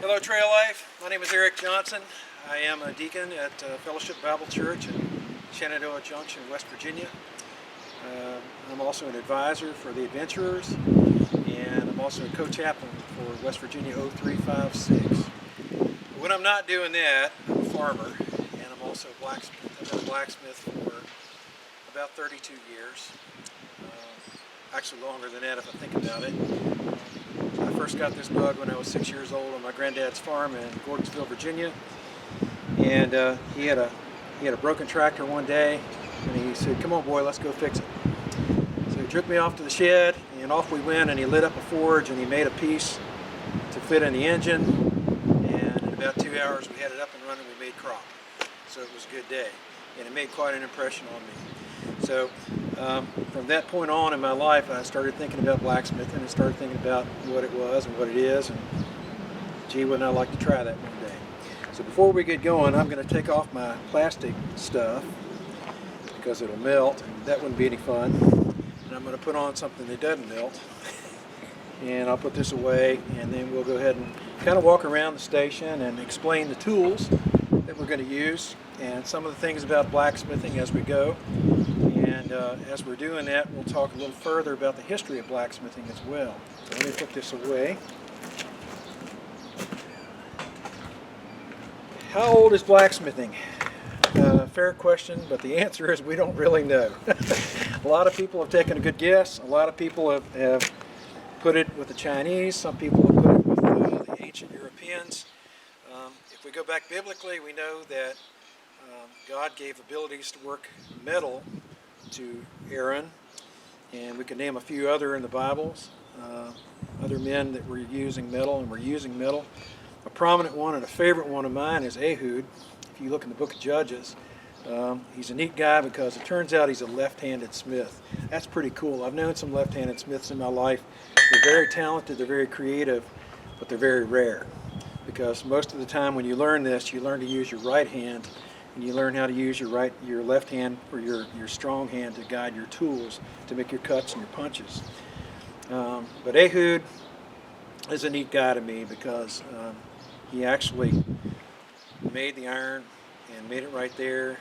Hello Trail Life, my name is Eric Johnson. I am a deacon at Fellowship Bible Church in Shenandoah Junction, West Virginia. I'm also an advisor for the Adventurers, and I'm also a co-chaplain for West Virginia 0356. When I'm not doing that, I'm a farmer, and I'm also a blacksmith. I've been a blacksmith for about 32 years. Actually longer than that if I think about it. I first got this bug when I was 6 years old on my granddad's farm in Gordonsville, Virginia. And he had a broken tractor one day, and he said, "Come on, boy, let's go fix it." So he took me off to the shed, and off we went, and he lit up a forge, and he made a piece to fit in the engine. And in about 2 hours, we had it up and running. We made crop. So it was a good day, and it made quite an impression on me. So from that point on in my life, I started thinking about blacksmithing and started thinking about what it was and what it is, and gee, wouldn't I like to try that one day. So before we get going, I'm going to take off my plastic stuff because it'll melt, and that wouldn't be any fun. And I'm going to put on something that doesn't melt, and I'll put this away, and then we'll go ahead and kind of walk around the station and explain the tools that we're going to use and some of the things about blacksmithing as we go. And as we're doing that, we'll talk a little further about the history of blacksmithing as well. So let me put this away. How old is blacksmithing? Fair question, but the answer is we don't really know. A lot of people have taken a good guess. A lot of people have put it with the Chinese. Some people have put it with the ancient Europeans. If we go back biblically, we know that God gave abilities to work metal to Aaron, and we can name a few other in the Bibles, other men that were using metal and were using metal. A prominent one and a favorite one of mine is Ehud. If you look in the book of Judges, he's a neat guy because it turns out he's a left-handed smith. That's pretty cool. I've known some left-handed smiths in my life. They're very talented, they're very creative, but they're very rare, because most of the time when you learn this, you learn to use your right hand, and you learn how to use your left hand or your strong hand to guide your tools to make your cuts and your punches. But Ehud is a neat guy to me because he actually made the iron and made it right there.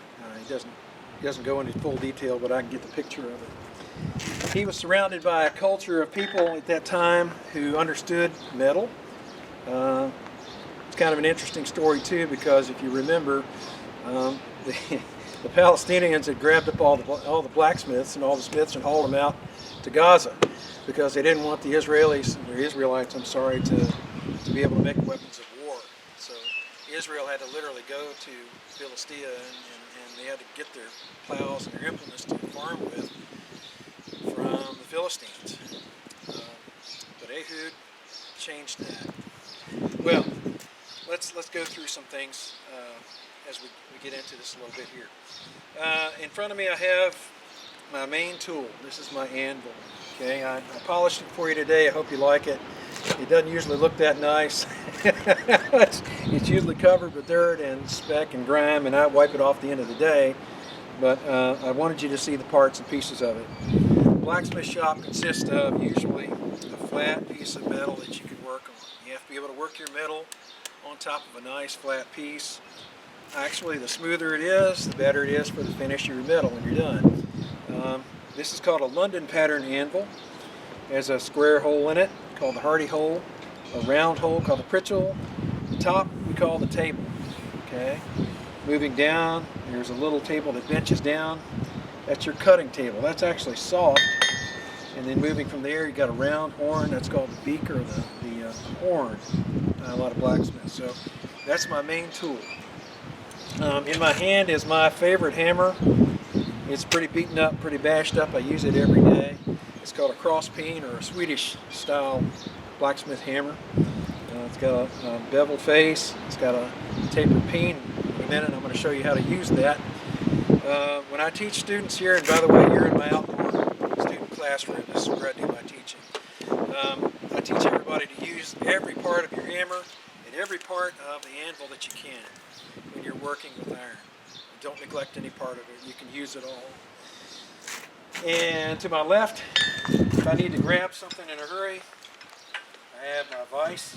He doesn't go into full detail, but I can get the picture of it. He was surrounded by a culture of people at that time who understood metal. It's kind of an interesting story too, because if you remember, the Palestinians had grabbed up all the blacksmiths and all the smiths and hauled them out to Gaza because they didn't want the Israelites, to be able to make weapons of war. So Israel had to literally go to Philistia, and they had to get their plows and their implements to farm with from the Philistines. But Ehud changed that. Well, let's go through some things as we get into this a little bit here. In front of me I have my main tool. This is my anvil. Okay, I polished it for you today. I hope you like it. It doesn't usually look that nice. It's usually covered with dirt and speck and grime, and I wipe it off the end of the day. But I wanted you to see the parts and pieces of it. The blacksmith shop consists of usually a flat piece of metal that you can work on. You have to be able to work your metal on top of a nice flat piece. Actually, the smoother it is, the better it is for the finish of your metal when you're done. This is called a London pattern anvil. It has a square hole in it called the Hardy hole, a round hole called the Pritch hole. The top we call the table. Okay. Moving down, there's a little table that benches down. That's your cutting table. That's actually soft. And then moving from there, you got a round horn. That's called the beak, or the horn. A lot of blacksmiths. So that's my main tool. In my hand is my favorite hammer. It's pretty beaten up, pretty bashed up. I use it every day. It's called a cross peen, or a Swedish style blacksmith hammer. It's got a beveled face. It's got a tapered peen. In a minute I'm going to show you how to use that. When I teach students here, and by the way, you're in my outdoor student classroom, this is where I do my teaching. I teach everybody to use every part of your hammer and every part of the anvil that you can when you're working with iron. Don't neglect any part of it. You can use it all. And to my left, if I need to grab something in a hurry, I have my vise.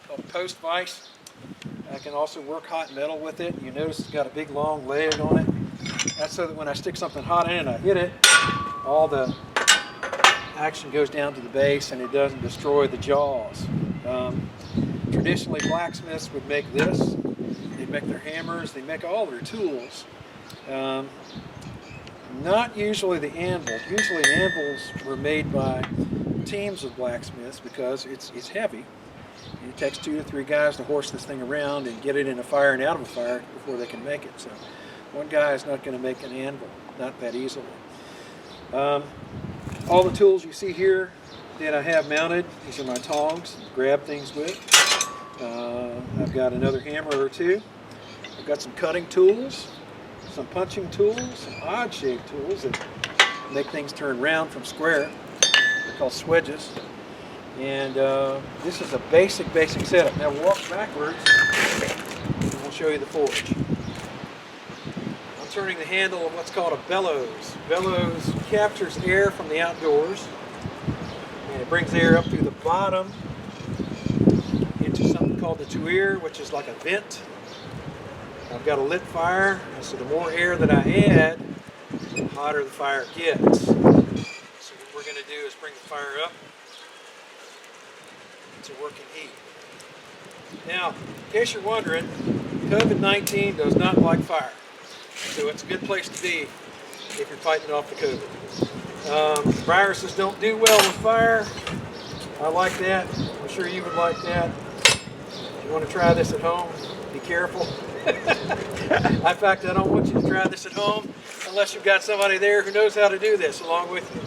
called a post vise. I can also work hot metal with it. You notice it's got a big long leg on it. That's so that when I stick something hot in and I hit it, all the action goes down to the base and it doesn't destroy the jaws. Traditionally, blacksmiths would make this. They'd make their hammers, they make all their tools. Not usually the anvils. Usually anvils were made by teams of blacksmiths because it's heavy. It takes 2 to 3 guys to horse this thing around and get it in a fire and out of a fire before they can make it. So one guy is not going to make an anvil, not that easily. All the tools you see here that I have mounted, these are my tongs to grab things with. I've got another hammer or two. I've got some cutting tools, some punching tools, some odd-shaped tools that make things turn round from square. They're called swedges. And this is a basic setup. Now we'll walk backwards and we'll show you the forge. I'm turning the handle of what's called a bellows. Bellows captures air from the outdoors and it brings air up through the bottom into something called the tuer, which is like a vent. I've got a lit fire, so the more air that I add, the hotter the fire gets. So what we're going to do is bring the fire up to working heat. Now, in case you're wondering, COVID-19 does not like fire. So it's a good place to be if you're fighting off the COVID. Viruses don't do well with fire. I like that. I'm sure you would like that. If you want to try this at home, be careful. In fact, I don't want you to try this at home unless you've got somebody there who knows how to do this along with you.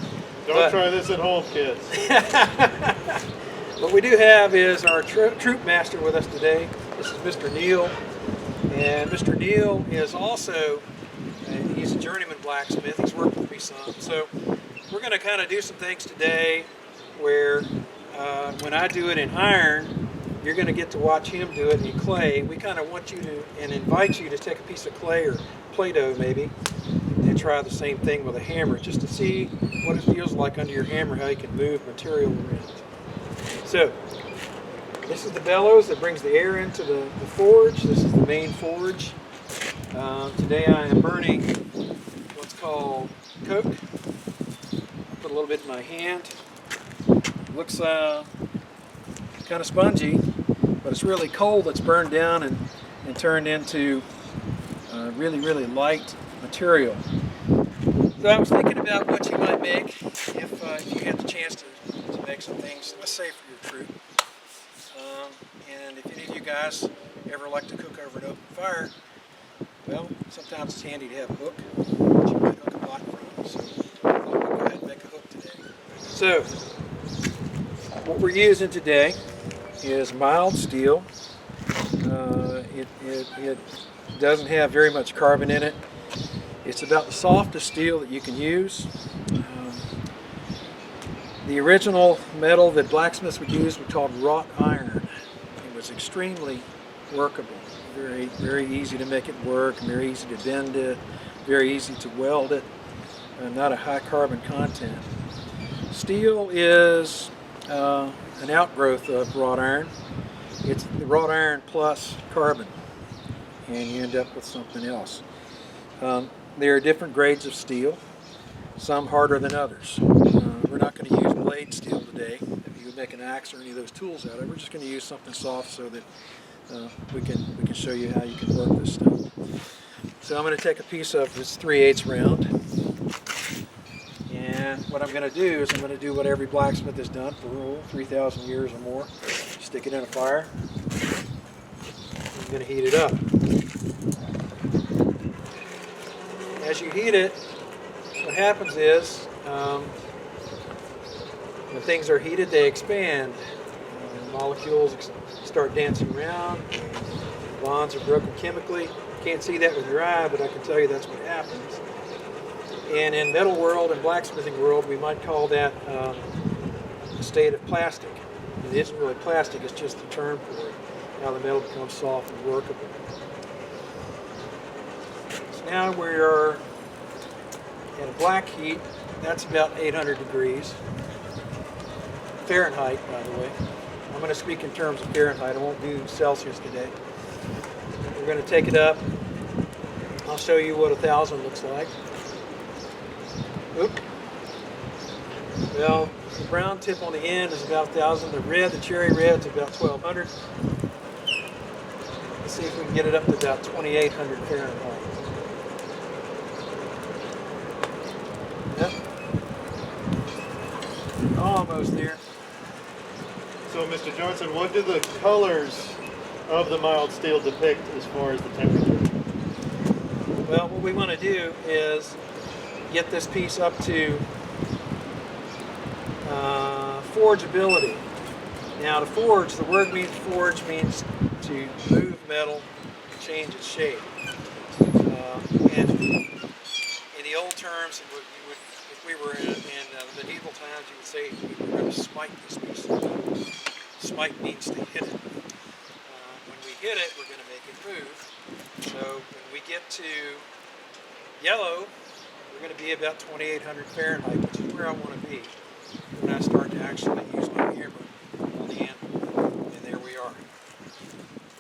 Don't try this at home, kids. What we do have is our troop master with us today. This is Mr. Neal. And Mr. Neal is also, he's a journeyman blacksmith. He's worked with me some. So we're going to kind of do some things today where when I do it in iron, you're going to get to watch him do it in clay. We kind of want you to and invite you to take a piece of clay or Play-Doh maybe and try the same thing with a hammer just to see what it feels like under your hammer, how you can move material around. So this is the bellows that brings the air into the forge. This is the main forge. Today I am burning what's called coke. I put a little bit in my hand. Looks kind of spongy, but it's really cold. It's burned down and turned into really light material. So I was thinking about what you might make if you had the chance to make some things, let's say for your troop. And if any of you guys ever like to cook over an open fire, well, sometimes it's handy to have a hook that you can hook a lot from. So I thought we'd go ahead and make a hook today. So what we're using today is mild steel. It doesn't have very much carbon in it. It's about the softest steel that you can use. The original metal that blacksmiths would use was called wrought iron. It was extremely workable, very easy to make it work, very easy to bend it, very easy to weld it, not a high carbon content. Steel is an outgrowth of wrought iron. It's the wrought iron plus carbon, and you end up with something else. There are different grades of steel, some harder than others. We're not going to use blade steel today. If you would make an axe or any of those tools out of it, we're just going to use something soft so that we can show you how you can work this stuff. So I'm going to take a piece of this 3/8 round, and what I'm going to do is I'm going to do what every blacksmith has done for 3,000 years or more. Stick it in a fire. I'm going to heat it up. As you heat it, what happens is when things are heated, they expand. Molecules start dancing around. Bonds are broken chemically. You can't see that with your eye, but I can tell you that's what happens. And in metal world and blacksmithing world, we might call that a state of plastic. It isn't really plastic, it's just the term for it. Now the metal becomes soft and workable. So now we are at a black heat. That's about 800 degrees. Fahrenheit, by the way. I'm going to speak in terms of Fahrenheit. I won't do Celsius today. We're going to take it up. I'll show you what 1,000 looks like. Oop. Well, the brown tip on the end is about 1,000. The red, the cherry red, is about 1,200. Let's see if we can get it up to about 2,800 Fahrenheit. Yep. Almost there. So, Mr. Johnson, what do the colors of the mild steel depict as far as the temperature? Well, what we want to do is get this piece up to forgeability. Now, to forge, the word means forge means to move metal, change its shape. And in the old terms, if we were in medieval times, you would say we were going to smite this piece of metal. Smite means to hit it. When we hit it, we're going to make it move. So when we get to yellow, we're going to be about 2,800 Fahrenheit, which is where I want to be when I start to actually use my hammer on the anvil. And there we are.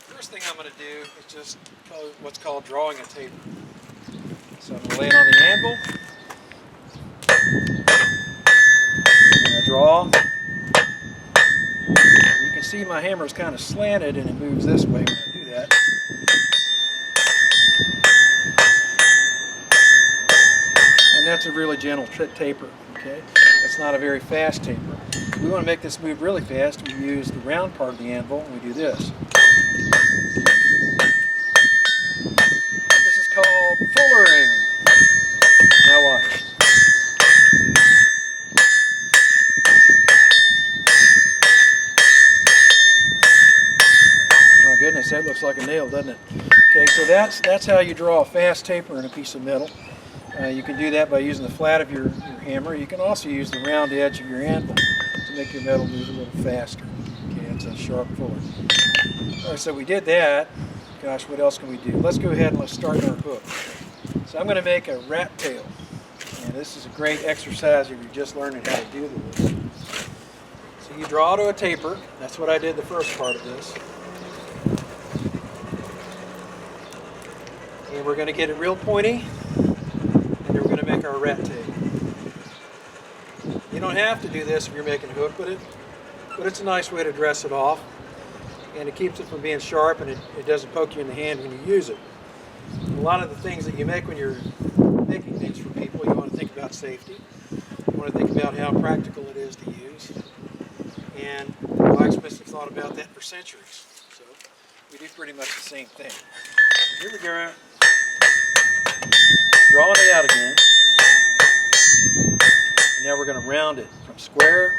First thing I'm going to do is just what's called drawing a taper. So I'm going to lay it on the anvil. And I draw. You can see my hammer is kind of slanted and it moves this way when I do that. And that's a really gentle taper, okay? That's not a very fast taper. We want to make this move really fast. We use the round part of the anvil and we do this. This is called fullering. Now watch. My goodness, that looks like a nail, doesn't it? Okay, so that's how you draw a fast taper in a piece of metal. You can do that by using the flat of your hammer. You can also use the round edge of your anvil to make your metal move a little faster. Okay, it's a sharp fuller. All right, so we did that. Gosh, what else can we do? Let's go ahead and let's start our hook. So I'm going to make a rat tail. And this is a great exercise if you're just learning how to do this. So you draw to a taper. That's what I did the first part of this. And we're going to get it real pointy. And then we're going to make our rat tail. You don't have to do this if you're making a hook, but it's a nice way to dress it off. And it keeps it from being sharp, and it doesn't poke you in the hand when you use it. A lot of the things that you make when you're making things for people, you want to think about safety. You want to think about how practical it is to use. And blacksmiths have thought about that for centuries. So we do pretty much the same thing. Here we go. Drawing it out again. And now we're going to round it from square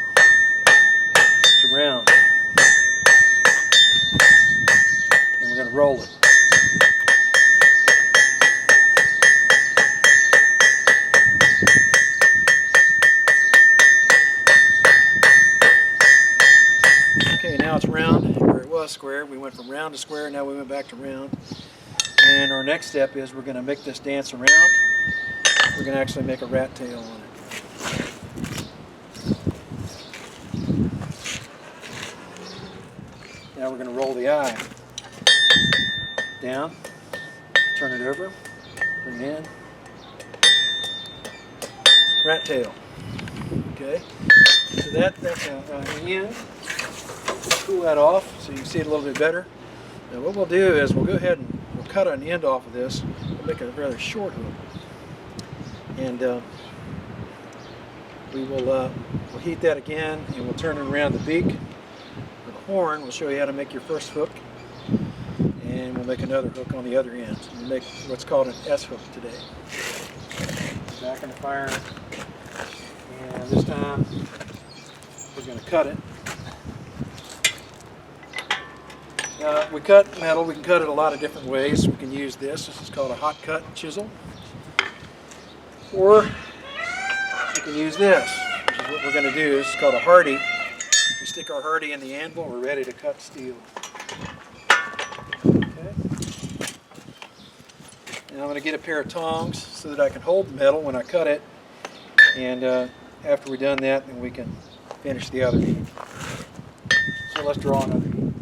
to round. And we're going to roll it. Okay, now it's round where it was square. We went from round to square, now we went back to round. And our next step is we're going to make this dance around. We're going to actually make a rat tail on it. Now we're going to roll the eye down, turn it over, bring it in, rat tail. Okay, so that's an end. Cool that off so you can see it a little bit better. Now what we'll do is we'll go ahead and we'll cut an end off of this. We'll make a rather short hook, and we'll heat that again, and we'll turn it around the beak. The horn will show you how to make your first hook, and we'll make another hook on the other end. So we'll make what's called an S hook today. Back in the fire, and this time we're going to cut it. Now, we cut metal, we can cut it a lot of different ways. We can use this. This is called a hot cut chisel. Or we can use this, which is what we're going to do. This is called a hardy. We stick our hardy in the anvil, we're ready to cut steel. Okay. Now I'm going to get a pair of tongs so that I can hold the metal when I cut it. And after we've done that, then we can finish the other end. So So let's draw another heat.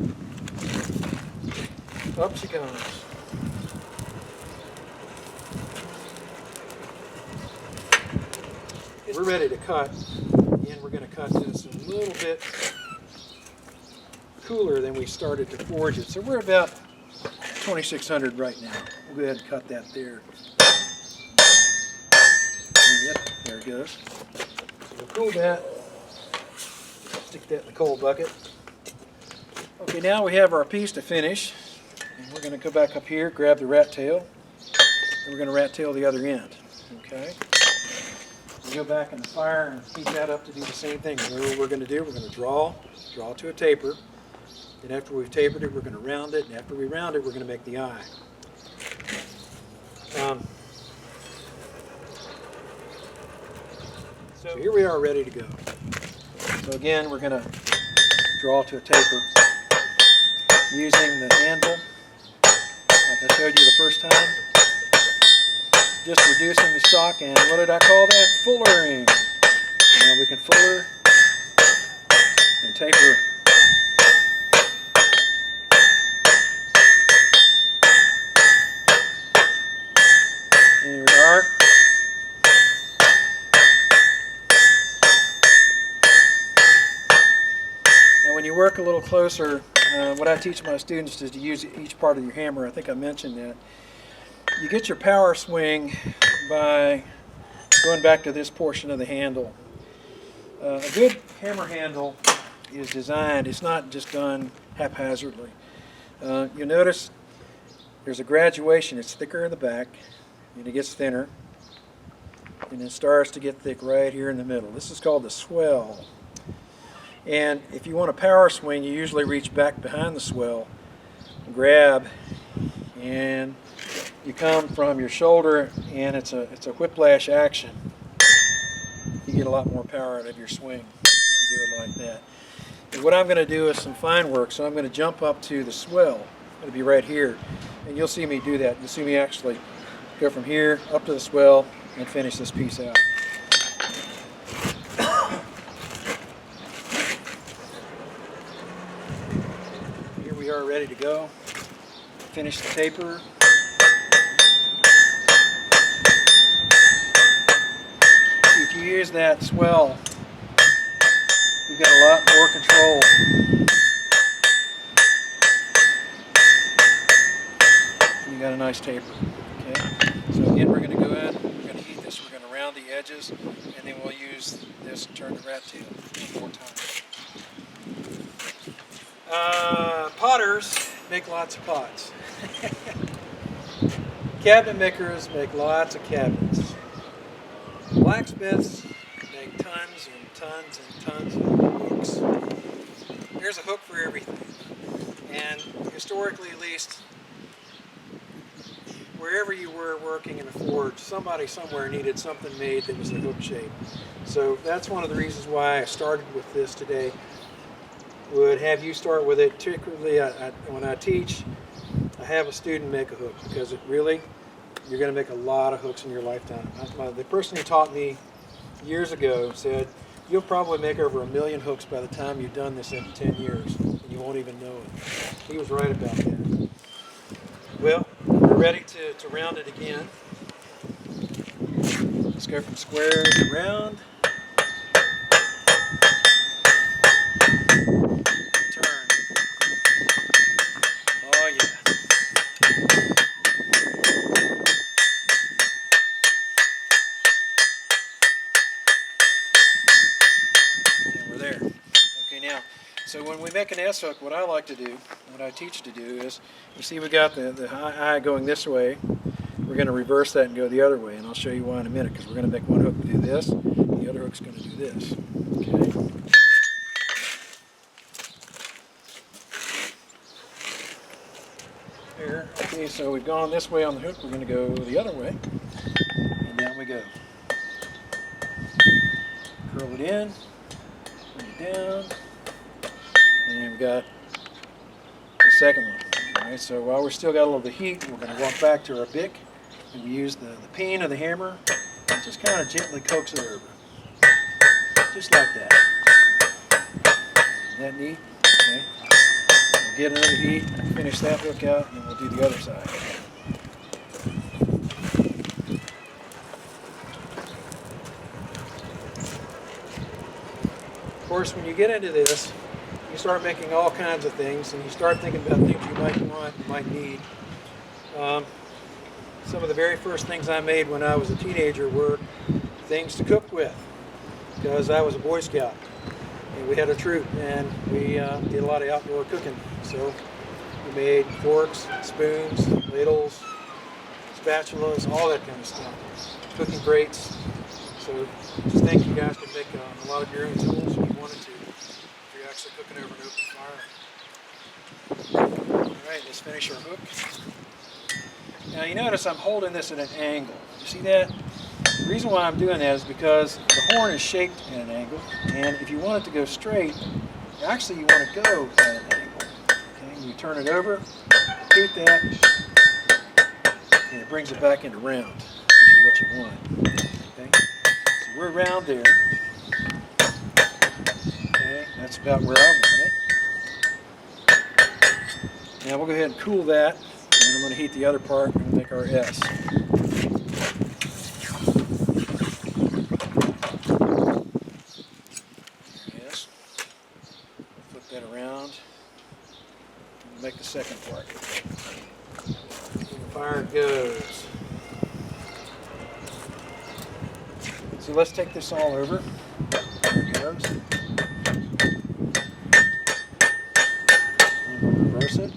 Up she comes. We're ready to cut, and we're going to cut this a little bit cooler than we started to forge it. So we're about 2600 right now. We'll go ahead and cut that there. Yep, there it goes. So we'll cool that. Stick that in the coal bucket. Okay, now we have our piece to finish. And we're going to go back up here, grab the rat tail, and we're going to rat tail the other end. Okay. We'll go back in the fire and heat that up to do the same thing. What we're going to do, we're going to draw to a taper. Then after we've tapered it, we're going to round it. And after we round it, we're going to make the eye. So here we are ready to go. So again, we're going to draw to a taper using the handle, like I showed you the first time. Just reducing the stock, and what did I call that? Fullering. Now we can fuller and taper. Here we are. Now when you work a little closer, what I teach my students is to use each part of your hammer. I think I mentioned that. You get your power swing by going back to this portion of the handle. A good hammer handle is designed, it's not just done haphazardly. You'll notice there's a graduation. It's thicker in the back, and it gets thinner, and it starts to get thick right here in the middle. This is called the swell. And if you want a power swing, you usually reach back behind the swell, grab, and you come from your shoulder, and it's a whiplash action. You get a lot more power out of your swing if you do it like that. And what I'm going to do is some fine work, so I'm going to jump up to the swell. It'll be right here, and you'll see me do that. You'll see me actually go from here up to the swell and finish this piece out. Here we are ready to go. Finish the taper. If you use that swell, you've got a lot more control. You got a nice taper. Okay. So again, we're going to go in. We're going to heat this. We're going to round the edges, and then we'll use this and turn the rat tail one more time. Potters make lots of pots. Cabinet makers make lots of cabinets. Blacksmiths make tons and tons and tons of hooks. There's a hook for everything. And historically, at least, wherever you were working in a forge, somebody somewhere needed something made that was a hook shape. So that's one of the reasons why I started with this today. Would have you start with it. Particularly when I teach, I have a student make a hook, because it really, you're going to make a lot of hooks in your lifetime. The person who taught me years ago said, you'll probably make over 1 million hooks by the time you've done this in 10 years, and you won't even know it. He was right about that. Well, we're ready to round it again. Let's go from square to round. Turn. Oh yeah. And we're there. Okay, now, so when we make an S hook, what I like to do, what I teach to do is, you see we got the eye going this way. We're going to reverse that and go the other way, and I'll show you why in a minute, because we're going to make one hook do this, the other hook's going to do this. Okay. There. Okay, so we've gone this way on the hook, we're going to go the other way, and down we go. Curl it in, bring it down, and we've got the second one. All right, so while we're still got a little bit of heat, we're going to walk back to our bick, and we use the peen of the hammer and just kind of gently coax it over. Just like that. Isn't that neat? Okay. We'll get another heat, finish that hook out, and then we'll do the other side. Of course, when you get into this, you start making all kinds of things, and you start thinking about things you might want, you might need. Some of the very first things I made when I was a teenager were things to cook with, because I was a Boy Scout. And we had a troop, and we did a lot of outdoor cooking. So we made forks, spoons, ladles, spatulas, all that kind of stuff. Cooking grates. So just think you guys can make a lot of your own tools if you wanted to, if you're actually cooking over an open fire. Alright, let's finish our hook. Now you notice I'm holding this at an angle. You see that? The reason why I'm doing that is because the horn is shaped at an angle, and if you want it to go straight, actually you want to go at an angle. Okay, you turn it over, repeat that, and it brings it back into round. This is what you want. Okay, so we're round there. Okay, that's about where I want it. Now we'll go ahead and cool that, and I'm going to heat the other part and we'll make our S. That around and make the second part. And the fire goes. So let's take this all over. There it goes. And we'll reverse it.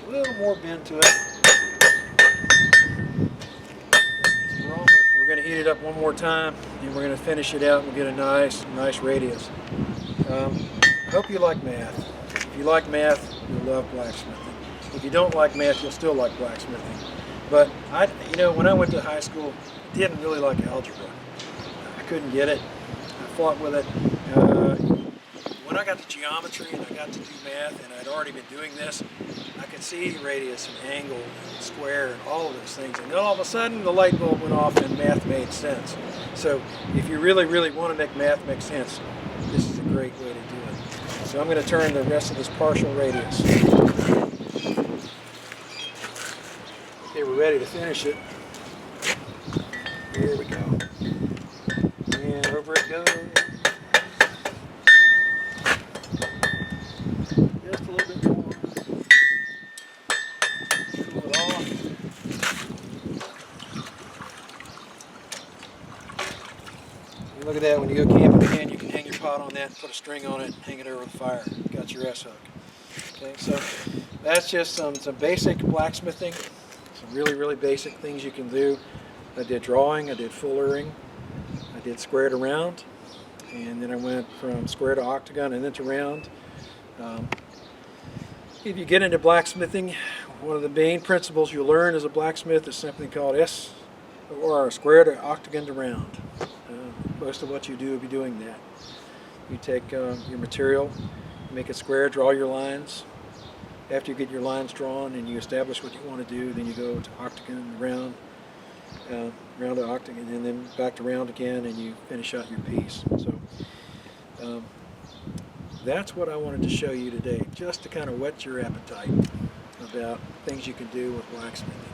A little more bend to it. We're going to heat it up one more time, and we're going to finish it out and we'll get a nice radius. I hope you like math. If you like math, you'll love blacksmithing. If you don't like math, you'll still like blacksmithing. But when I went to high school, I didn't really like algebra. I couldn't get it. I fought with it. When I got to geometry and I got to do math, and I'd already been doing this, I could see radius and angle and square and all of those things. And then all of a sudden, the light bulb went off and math made sense. So if you really want to make math make sense, this is a great way to do it. So I'm going to turn the rest of this partial radius. Okay, we're ready to finish it. Here we go. And over it goes. Just a little bit more. Cool it off. And look at that, when you go camping again, you can hang your pot on that, put a string on it, and hang it over the fire. You got your S hook. Okay, so that's just some basic blacksmithing. Some really basic things you can do. I did drawing, I did fullering, I did square to round, and then I went from square to octagon and then to round. If you get into blacksmithing, one of the main principles you learn as a blacksmith is something called S, or square to octagon to round. Most of what you do will be doing that. You take your material, make it square, draw your lines. After you get your lines drawn and you establish what you want to do, then you go to octagon, round, round to octagon, and then back to round again, and you finish out your piece. So that's what I wanted to show you today, just to kind of whet your appetite about things you can do with blacksmithing.